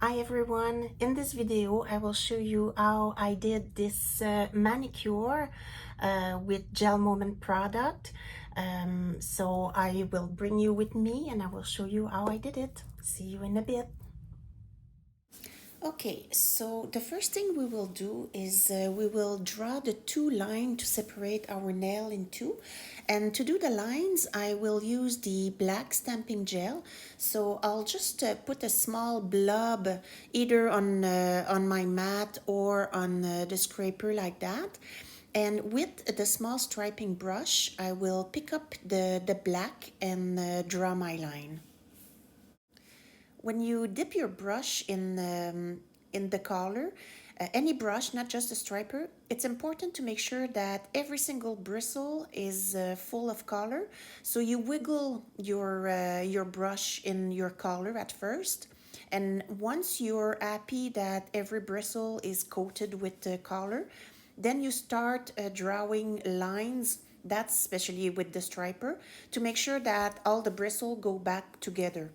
Hi everyone, in this video I will show you how I did this manicure with GelMoment product. So I will bring you with me and I will show you how I did it. See you in a bit. Okay, so the first thing we will do is we will draw the two lines to separate our nail in two. And to do the lines, I will use the black stamping gel. So I'll just put a small blob either on my mat or on the scraper like that. And with the small striping brush, I will pick up the black and draw my line. When you dip your brush in the color, any brush, not just a striper, it's important to make sure that every single bristle is full of color. So you wiggle your brush in your color at first. And once you're happy that every bristle is coated with the color, then you start drawing lines, that's especially with the striper, to make sure that all the bristle go back together.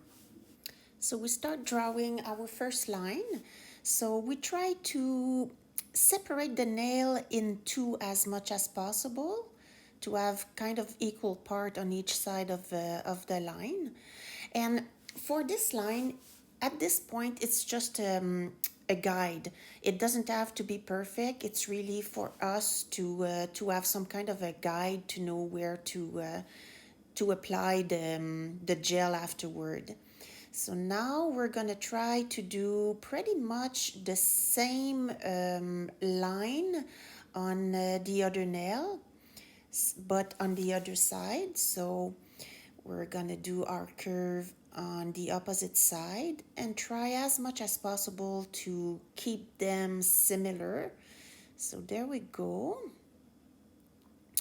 So we start drawing our first line. So we try to separate the nail in two as much as possible to have kind of equal part on each side of the line. And for this line, at this point, it's just a guide. It doesn't have to be perfect. It's really for us to have some kind of a guide to know where to apply the gel afterward. So now we're gonna try to do pretty much the same line on the other nail, but on the other side. So we're gonna do our curve on the opposite side and try as much as possible to keep them similar. So there we go.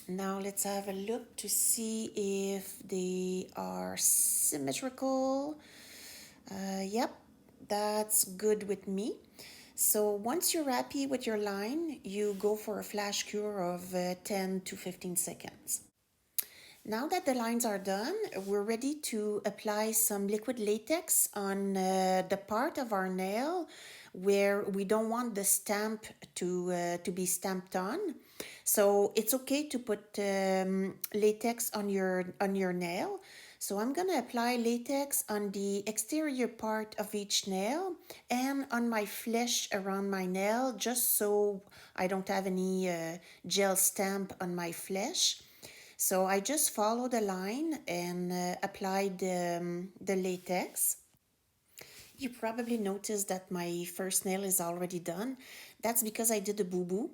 Now let's have a look to see if they are symmetrical. Yep, that's good with me. So once you're happy with your line, you go for a flash cure of 10 to 15 seconds. Now that the lines are done, we're ready to apply some liquid latex on the part of our nail where we don't want the stamp to be stamped on. So it's okay to put latex on your nail. So I'm gonna apply latex on the exterior part of each nail and on my flesh around my nail, just so I don't have any gel stamp on my flesh. So I just follow the line and apply the latex. You probably noticed that my first nail is already done. That's because I did a boo-boo.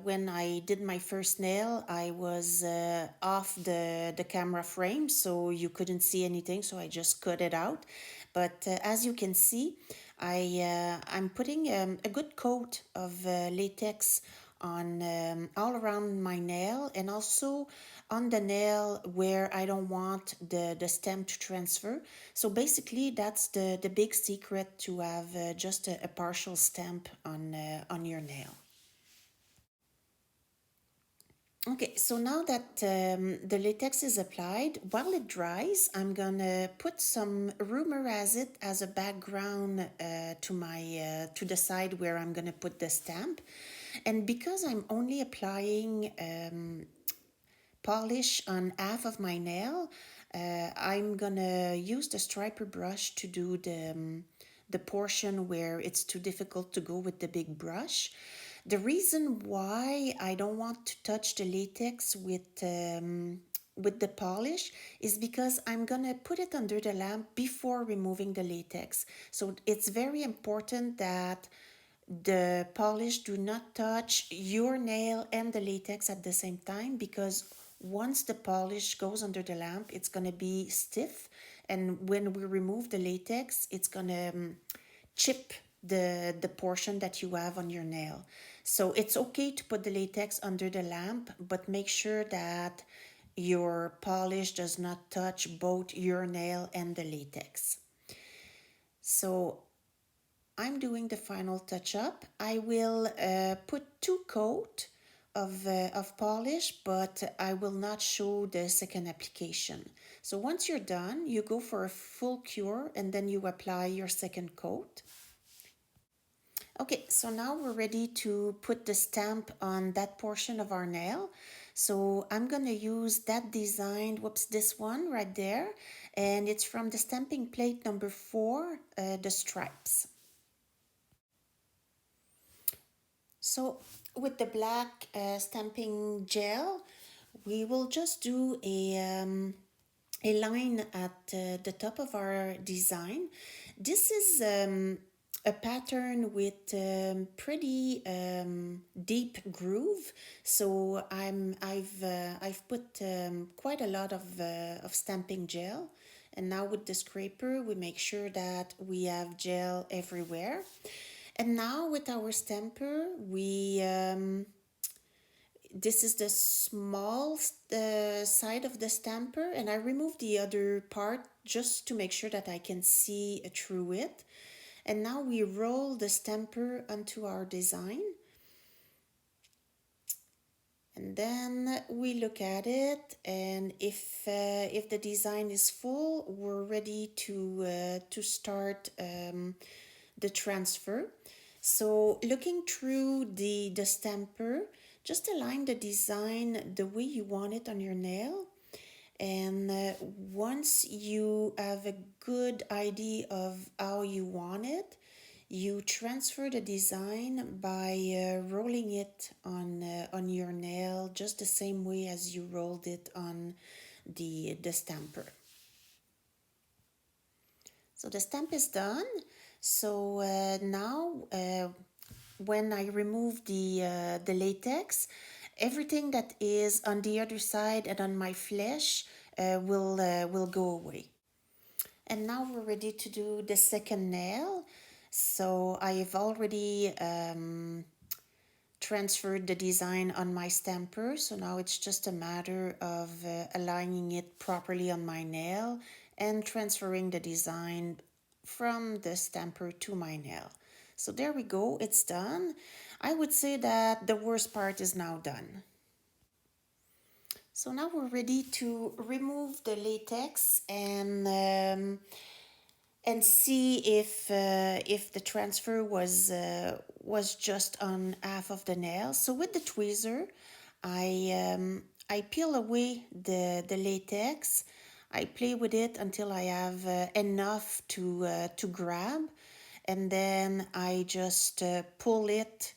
When I did my first nail, I was off the camera frame, so you couldn't see anything, so I just cut it out. But as you can see, I'm putting a good coat of latex on all around my nail and also on the nail where I don't want the stem to transfer. So basically that's the big secret to have just a partial stamp on your nail. Okay, so now that the latex is applied, while it dries, I'm gonna put some rumor acid as a background to the side where I'm gonna put the stamp. And because I'm only applying polish on half of my nail, I'm gonna use the striper brush to do the portion where it's too difficult to go with the big brush. The reason why I don't want to touch the latex with the polish is because I'm gonna put it under the lamp before removing the latex. So it's very important that the polish do not touch your nail and the latex at the same time, because once the polish goes under the lamp, it's gonna be stiff, and when we remove the latex, it's gonna chip the portion that you have on your nail. So it's okay to put the latex under the lamp, but make sure that your polish does not touch both your nail and the latex. So I'm doing the final touch up. I will put 2 coats of polish, but I will not show the second application. So once you're done, you go for a full cure and then you apply your second coat. Okay, so now we're ready to put the stamp on that portion of our nail. So I'm gonna use that design, whoops, this one right there, and it's from the stamping plate number 4, the stripes. So with the black stamping gel, we will just do a line at the top of our design. This is a pattern with pretty deep groove. So I've put quite a lot of stamping gel, and now with the scraper we make sure that we have gel everywhere. And now with our stamper, we this is the small side of the stamper, and I removed the other part just to make sure that I can see through it. And now we roll the stamper onto our design, and then we look at it, and if the design is full, we're ready to start the transfer. So looking through the stamper, just align the design the way you want it on your nail. And once you have a good idea of how you want it, you transfer the design by rolling it on your nail just the same way as you rolled it on the stamper. So the stamp is done. So now when I remove the latex, everything that is on the other side and on my flesh will go away. And now we're ready to do the second nail. So I've already transferred the design on my stamper, so now it's just a matter of aligning it properly on my nail and transferring the design from the stamper to my nail. So there we go, it's done. I would say that the worst part is now done. So now we're ready to remove the latex and see if the transfer was just on half of the nail. So with the tweezer, I peel away the latex. I play with it until I have enough to grab, and then I just pull it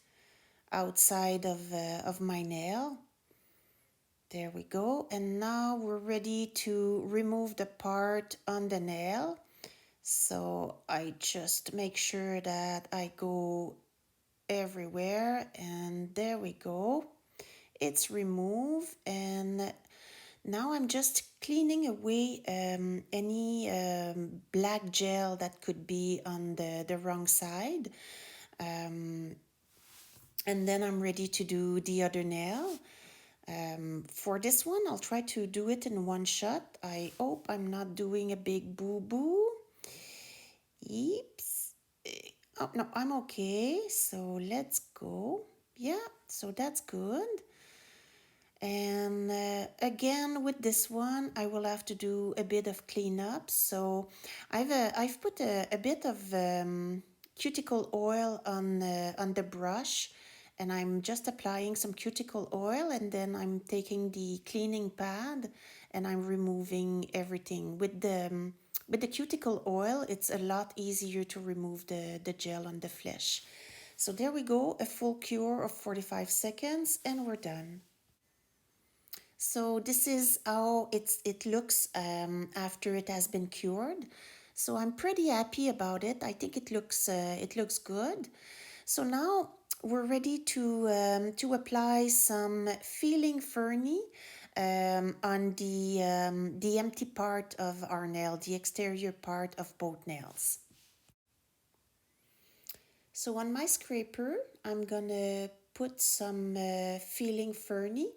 outside of my nail. There we go. And now we're ready to remove the part on the nail. So I just make sure that I go everywhere, and there we go. It's removed, and now I'm just cleaning away any black gel that could be on the wrong side. And then I'm ready to do the other nail. For this one, I'll try to do it in one shot. I hope I'm not doing a big boo-boo. Yeeps. Oh, no, I'm okay. So let's go. Yeah, so that's good. And again, with this one, I will have to do a bit of cleanup. So I've put a bit of cuticle oil on the brush, and I'm just applying some cuticle oil, and then I'm taking the cleaning pad and I'm removing everything. With the cuticle oil, it's a lot easier to remove the gel on the flesh. So there we go, a full cure of 45 seconds, and we're done. So this is how it looks after it has been cured. So I'm pretty happy about it. I think it looks good. So now we're ready to apply some Feeling Ferny on the empty part of our nail, the exterior part of both nails. So on my scraper, I'm gonna put some Feeling Ferny.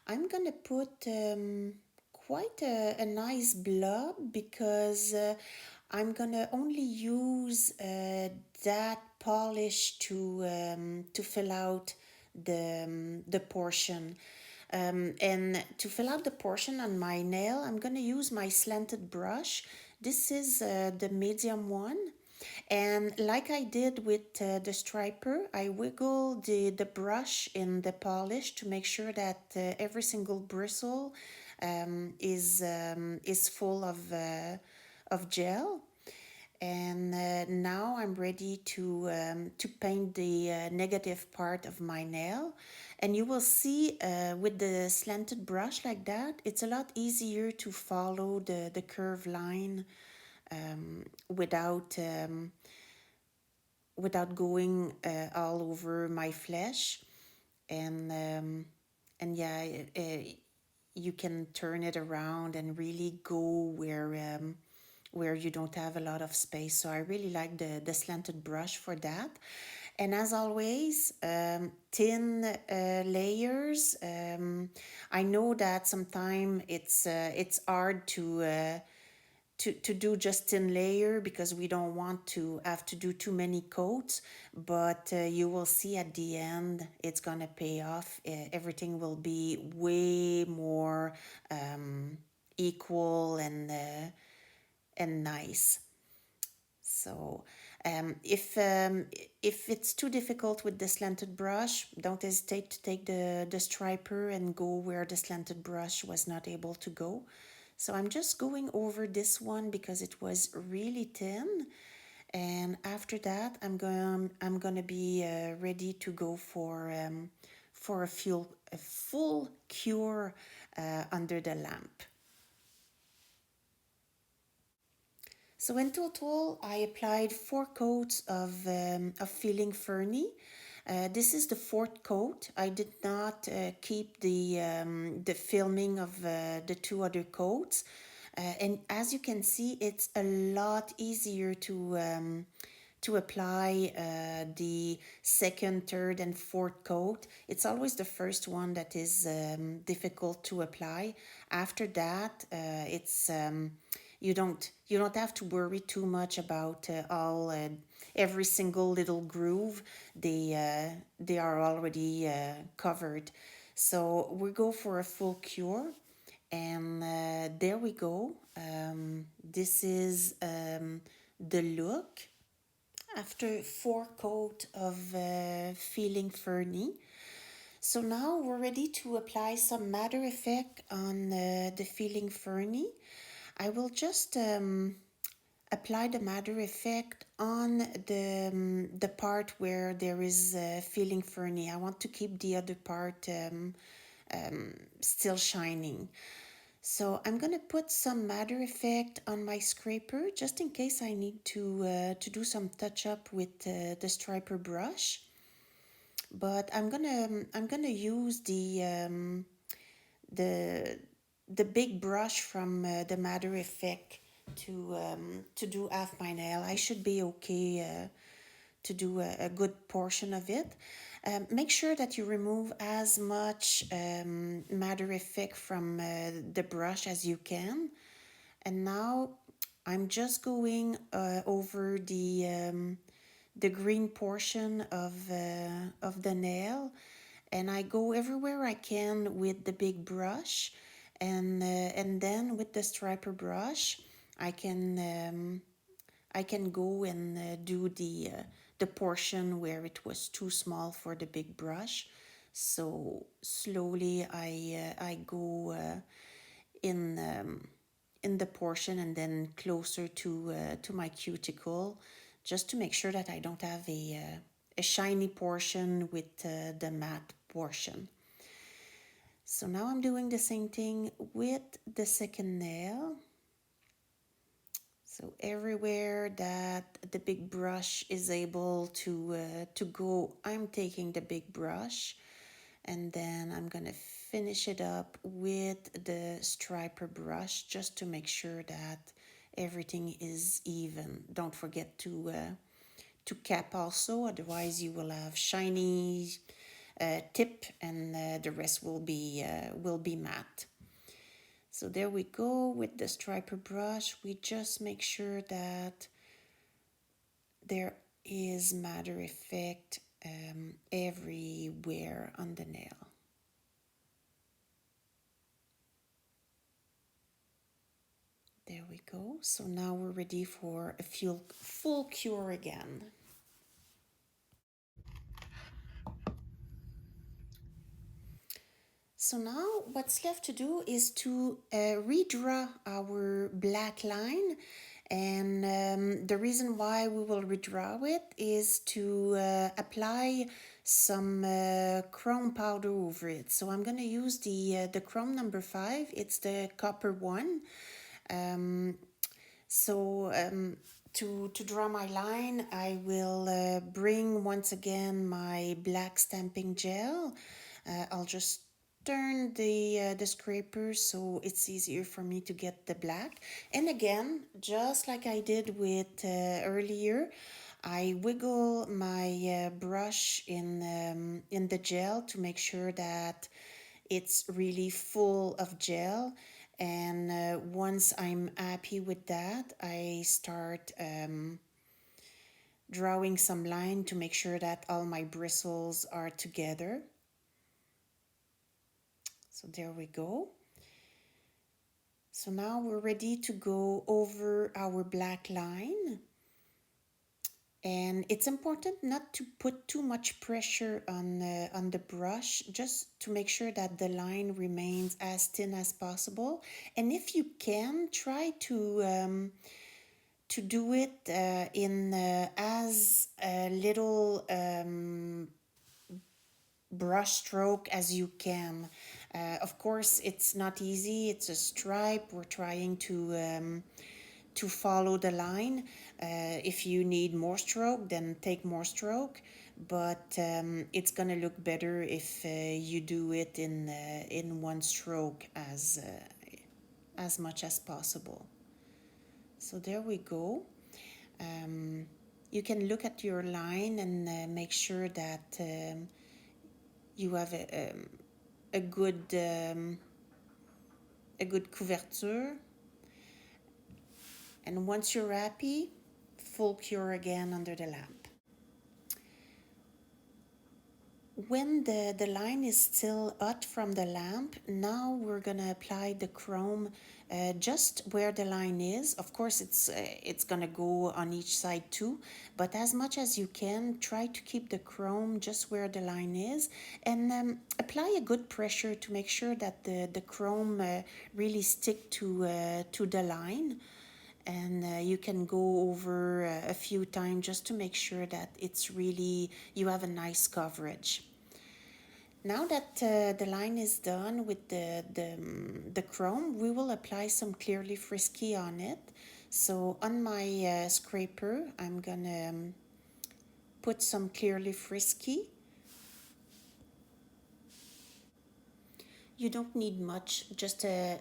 I'm gonna put quite a nice blob because I'm gonna only use that polish to fill out the portion. And to fill out the portion on my nail, I'm gonna use my slanted brush. This is the medium one. And like I did with the striper, I wiggle the brush in the polish to make sure that every single bristle is full of gel. And now I'm ready to paint the negative part of my nail. And you will see with the slanted brush like that, it's a lot easier to follow the curved line without without going all over my flesh. And yeah, you can turn it around and really go where you don't have a lot of space. So I really like the slanted brush for that. And as always, thin layers. I know that sometimes it's hard to do just thin layer because we don't want to have to do too many coats, but you will see at the end it's gonna pay off. Everything will be way more equal and nice. So if it's too difficult with the slanted brush, don't hesitate to take the striper and go where the slanted brush was not able to go. So I'm just going over this one because it was really thin. And after that, I'm gonna be ready to go for a full cure under the lamp. So in total, I applied 4 coats of Feeling Ferny. This is the fourth coat. I did not keep the filming of the 2 other coats. And as you can see, it's a lot easier to apply the second, third, and fourth coat. It's always the first one that is difficult to apply. After that, it's you don't have to worry too much about all every single little groove. They are already covered. So we go for a full cure, and there we go. This is the look after 4 coat of Feeling Ferny. So now we're ready to apply some matter effect on the Feeling Ferny. I will just apply the matter effect on the part where there is Feeling Ferny. I want to keep the other part still shining. So I'm gonna put some matter effect on my scraper just in case I need to do some touch up with the striper brush. But I'm gonna use the the big brush from the matter effect to do half my nail. I should be okay to do a good portion of it. Make sure that you remove as much matter effect from the brush as you can. And now I'm just going over the green portion of the nail, and I go everywhere I can with the big brush, and then with the striper brush I can go and do the portion where it was too small for the big brush. So slowly I go in the portion and then closer to my cuticle, just to make sure that I don't have a shiny portion with the matte portion. So now I'm doing the same thing with the second nail. So everywhere that the big brush is able to go, I'm taking the big brush, and then I'm gonna finish it up with the striper brush just to make sure that everything is even. Don't forget to cap also, otherwise you will have shiny tip, and the rest will be matte. So there we go with the striper brush. We just make sure that there is matter effect everywhere on the nail. There we go. So now we're ready for a full cure again. So now what's left to do is to redraw our black line. And the reason why we will redraw it is to apply some chrome powder over it. So I'm going to use the chrome number 5. It's the copper one. To draw my line, I will bring once again my black stamping gel. I'll just turn the scraper so it's easier for me to get the black. And again, just like I did with earlier, I wiggle my brush in the gel to make sure that it's really full of gel. And once I'm happy with that, I start drawing some line to make sure that all my bristles are together. So there we go. So now we're ready to go over our black line. And it's important not to put too much pressure on the brush, just to make sure that the line remains as thin as possible. And if you can, try to do it in as little brush stroke as you can. Of course, it's not easy. It's a stripe. We're trying to follow the line. If you need more stroke, then take more stroke. But it's gonna look better if you do it in one stroke as much as possible. So there we go. You can look at your line and make sure that you have a good couverture. And once you're happy, full cure again under the lamp. When the line is still hot from the lamp, now we're gonna apply the chrome just where the line is. Of course, it's gonna go on each side too, but as much as you can, try to keep the chrome just where the line is, and apply a good pressure to make sure that the chrome really stick to the line. And you can go over a few times just to make sure that it's really, you have a nice coverage. Now that the line is done with the chrome, we will apply some clearly Frisky on it. So on my scraper, I'm gonna put some clearly Frisky. You don't need much, just a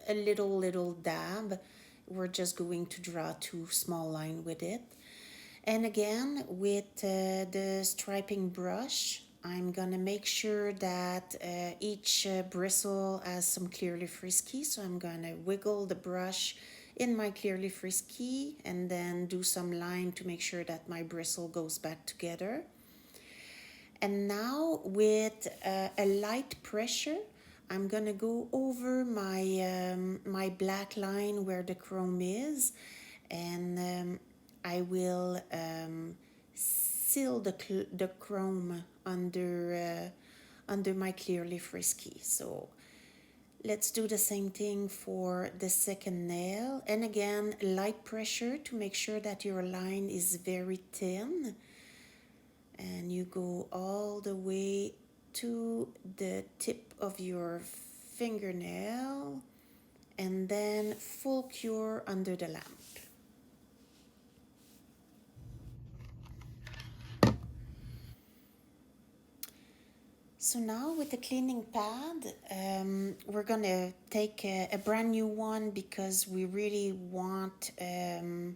little dab. We're just going to draw 2 small lines with it. And again, with the striping brush, I'm gonna make sure that each bristle has some clearly Frisky. So I'm gonna wiggle the brush in my clearly Frisky and then do some line to make sure that my bristle goes back together. And now with a light pressure, I'm gonna go over my black line where the chrome is, and I will seal the chrome under my clearly Frisky. So let's do the same thing for the second nail. And again, light pressure to make sure that your line is very thin. And you go all the way to the tip of your fingernail, and then full cure under the lamp. So now with the cleaning pad, we're gonna take a brand new one because we really want a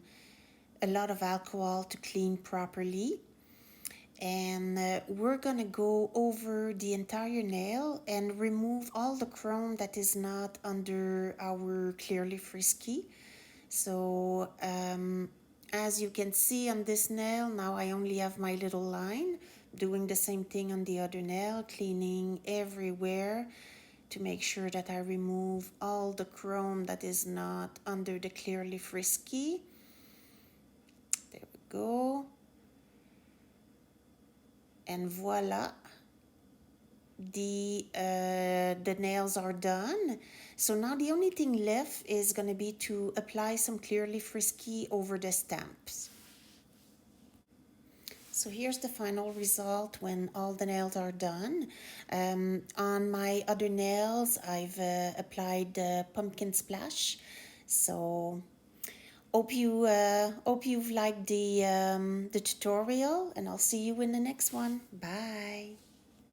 lot of alcohol to clean properly. And we're gonna go over the entire nail and remove all the chrome that is not under our clearly Frisky. So as you can see on this nail, now I only have my little line. Doing the same thing on the other nail, cleaning everywhere to make sure that I remove all the chrome that is not under the Clearly Frisky. There we go. And voila, the nails are done. So now the only thing left is going to be to apply some Clearly Frisky over the stamps. So here's the final result when all the nails are done. On my other nails, I've applied the pumpkin splash. So hope you've liked the tutorial, and I'll see you in the next one. Bye.